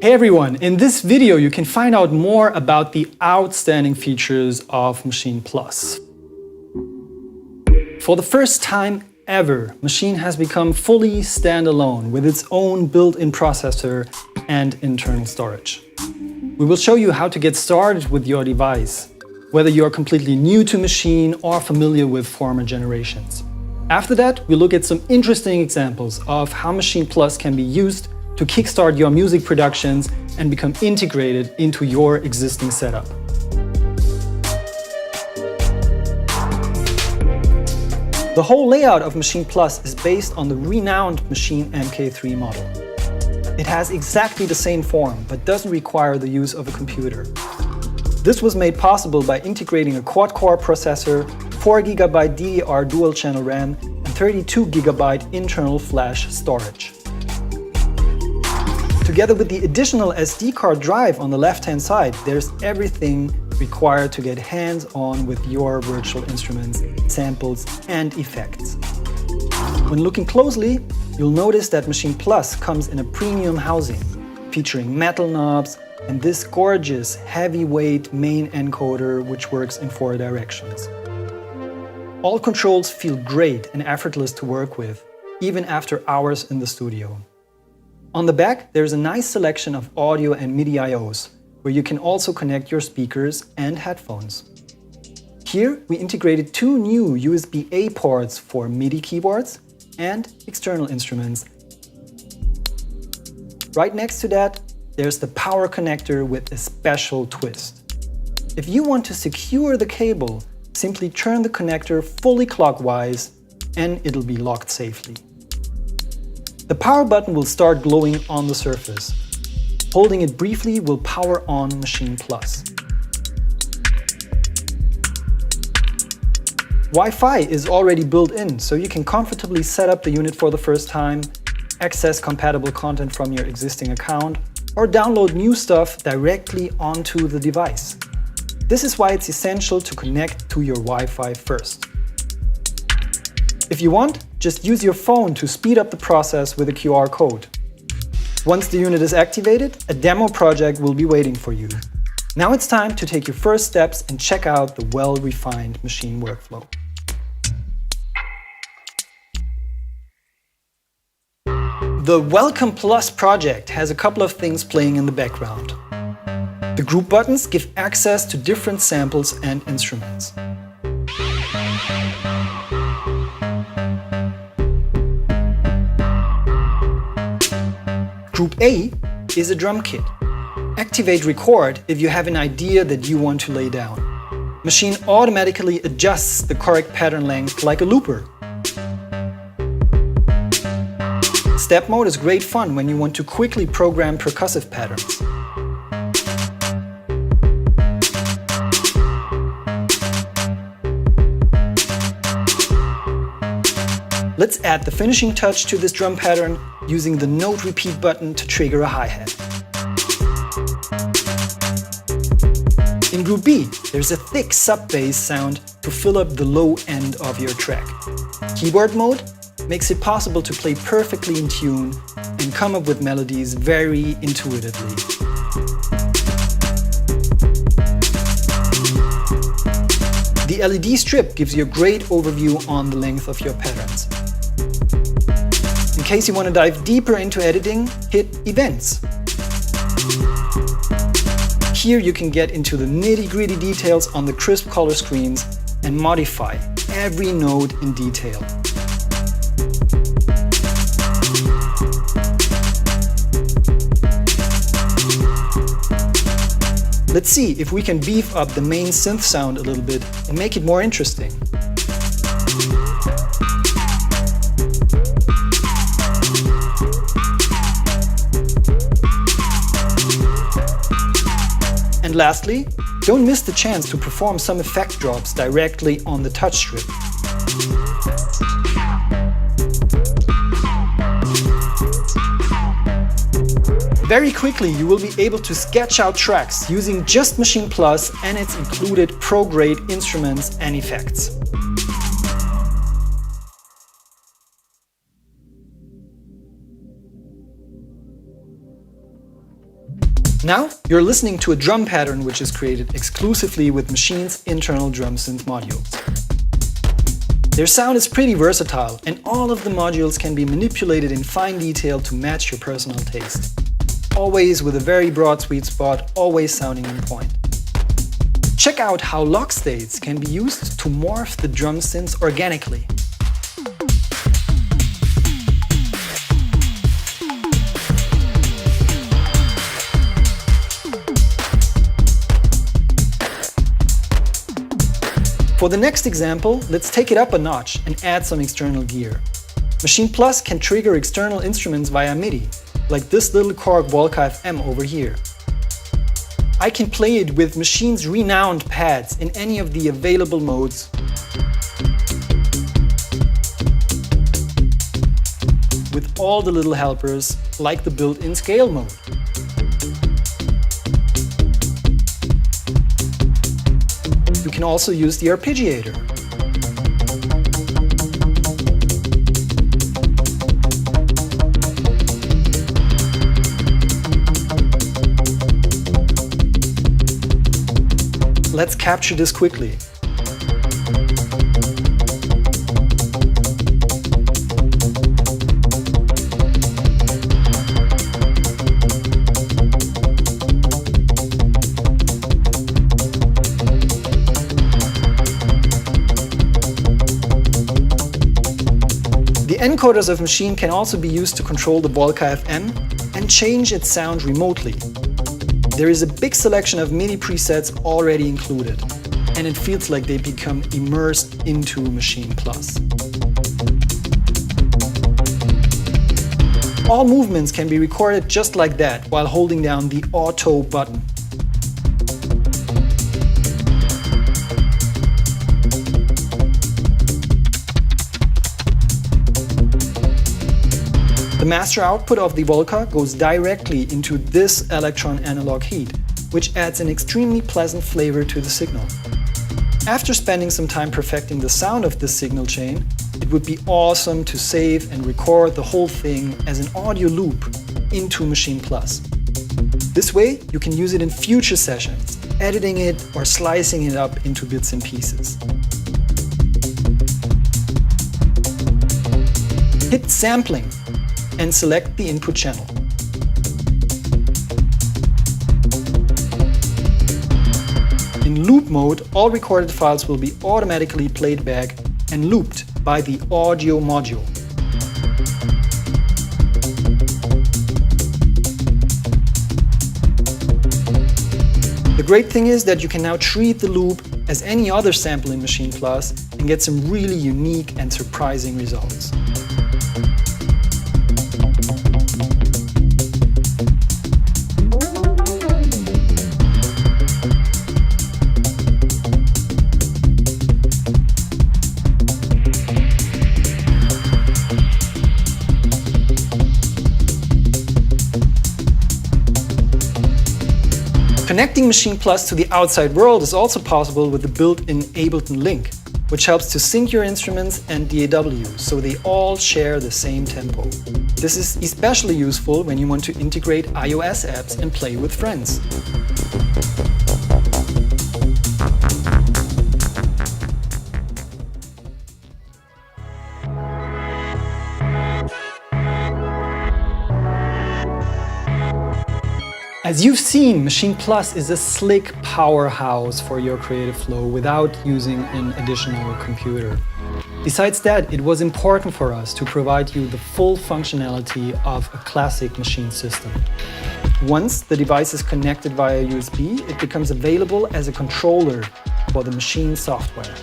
Hey everyone, in this video you can find out more about the outstanding features of Maschine Plus. For the first time ever, Maschine has become fully standalone with its own built-in processor and internal storage. We will show you how to get started with your device, whether you are completely new to Maschine or familiar with former generations. After that, we look at some interesting examples of how Maschine Plus can be used to kickstart your music productions and become integrated into your existing setup. The whole layout of Maschine Plus is based on the renowned Maschine MK3 model. It has exactly the same form, but doesn't require the use of a computer. This was made possible by integrating a quad-core processor, 4GB DDR dual-channel RAM, and 32GB internal flash storage. Together with the additional SD card drive on the left-hand side, there's everything required to get hands-on with your virtual instruments, samples, and effects. When looking closely, you'll notice that Maschine Plus comes in a premium housing, featuring metal knobs and this gorgeous heavyweight main encoder which works in 4 directions. All controls feel great and effortless to work with, even after hours in the studio. On the back, there's a nice selection of audio and MIDI I/Os, where you can also connect your speakers and headphones. Here, we integrated 2 new USB-A ports for MIDI keyboards and external instruments. Right next to that, there's the power connector with a special twist. If you want to secure the cable, simply turn the connector fully clockwise and it'll be locked safely. The power button will start glowing on the surface. Holding it briefly will power on Maschine Plus. Wi-Fi is already built in, so you can comfortably set up the unit for the first time, access compatible content from your existing account, or download new stuff directly onto the device. This is why it's essential to connect to your Wi-Fi first. If you want, just use your phone to speed up the process with a QR code. Once the unit is activated, a demo project will be waiting for you. Now it's time to take your first steps and check out the well-refined Maschine workflow. The Welcome Plus project has a couple of things playing in the background. The group buttons give access to different samples and instruments. Group A is a drum kit. Activate record if you have an idea that you want to lay down. Maschine automatically adjusts the correct pattern length like a looper. Step mode is great fun when you want to quickly program percussive patterns. Let's add the finishing touch to this drum pattern using the note repeat button to trigger a hi-hat. In Group B, there's a thick sub-bass sound to fill up the low end of your track. Keyboard mode makes it possible to play perfectly in tune and come up with melodies very intuitively. The LED strip gives you a great overview on the length of your patterns. In case you want to dive deeper into editing, hit Events. Here you can get into the nitty-gritty details on the crisp color screens and modify every note in detail. Let's see if we can beef up the main synth sound a little bit and make it more interesting. And lastly, don't miss the chance to perform some effect drops directly on the touch strip. Very quickly you will be able to sketch out tracks using just Maschine Plus and its included pro-grade instruments and effects. Now, you're listening to a drum pattern which is created exclusively with Machine's internal drum synth modules. Their sound is pretty versatile, and all of the modules can be manipulated in fine detail to match your personal taste. Always with a very broad sweet spot, always sounding on point. Check out how lock states can be used to morph the drum synths organically. For the next example, let's take it up a notch and add some external gear. Maschine Plus can trigger external instruments via MIDI, like this little Korg Volca FM over here. I can play it with Machine's renowned pads in any of the available modes, with all the little helpers, like the built-in scale mode. You can also use the arpeggiator. Let's capture this quickly. The encoders of Maschine can also be used to control the Volca FM and change its sound remotely. There is a big selection of MIDI presets already included, and it feels like they become immersed into Maschine Plus. All movements can be recorded just like that while holding down the Auto button. The master output of the Volca goes directly into this Electron analog heat, which adds an extremely pleasant flavor to the signal. After spending some time perfecting the sound of this signal chain, it would be awesome to save and record the whole thing as an audio loop into Maschine Plus. This way, you can use it in future sessions, editing it or slicing it up into bits and pieces. Hit Sampling and select the input channel. In loop mode, all recorded files will be automatically played back and looped by the audio module. The great thing is that you can now treat the loop as any other sample in Maschine Plus and get some really unique and surprising results. Connecting Maschine Plus to the outside world is also possible with the built-in Ableton Link, which helps to sync your instruments and DAW so they all share the same tempo. This is especially useful when you want to integrate iOS apps and play with friends. As you've seen, Maschine Plus is a slick powerhouse for your creative flow without using an additional computer. Besides that, it was important for us to provide you the full functionality of a classic Maschine system. Once the device is connected via USB, it becomes available as a controller for the Maschine software.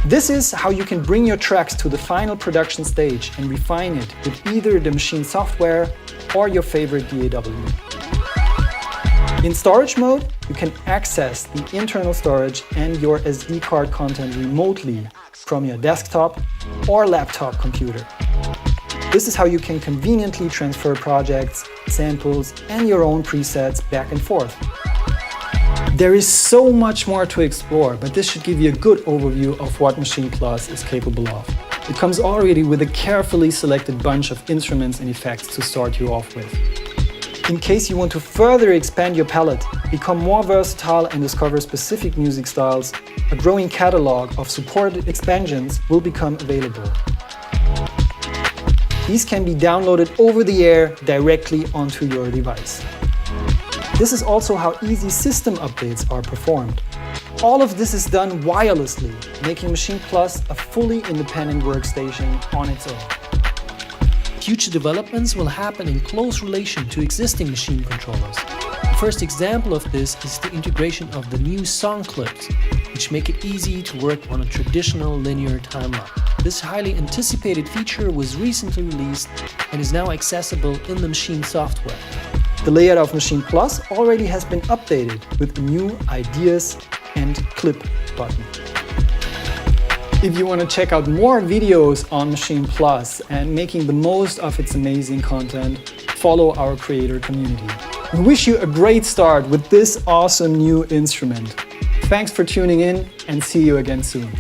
This is how you can bring your tracks to the final production stage and refine it with either the Maschine software or your favorite DAW. In storage mode, you can access the internal storage and your SD card content remotely from your desktop or laptop computer. This is how you can conveniently transfer projects, samples, and your own presets back and forth. There is so much more to explore, but this should give you a good overview of what Maschine Plus is capable of. It comes already with a carefully selected bunch of instruments and effects to start you off with. In case you want to further expand your palette, become more versatile and discover specific music styles, a growing catalog of supported expansions will become available. These can be downloaded over the air directly onto your device. This is also how easy system updates are performed. All of this is done wirelessly, making Maschine Plus a fully independent workstation on its own. Future developments will happen in close relation to existing Maschine controllers. The first example of this is the integration of the new song clips, which make it easy to work on a traditional linear timeline. This highly anticipated feature was recently released and is now accessible in the Maschine software. The layout of Maschine Plus already has been updated with a new Ideas and Clip button. If you want to check out more videos on Maschine Plus and making the most of its amazing content, follow our creator community. We wish you a great start with this awesome new instrument. Thanks for tuning in and see you again soon.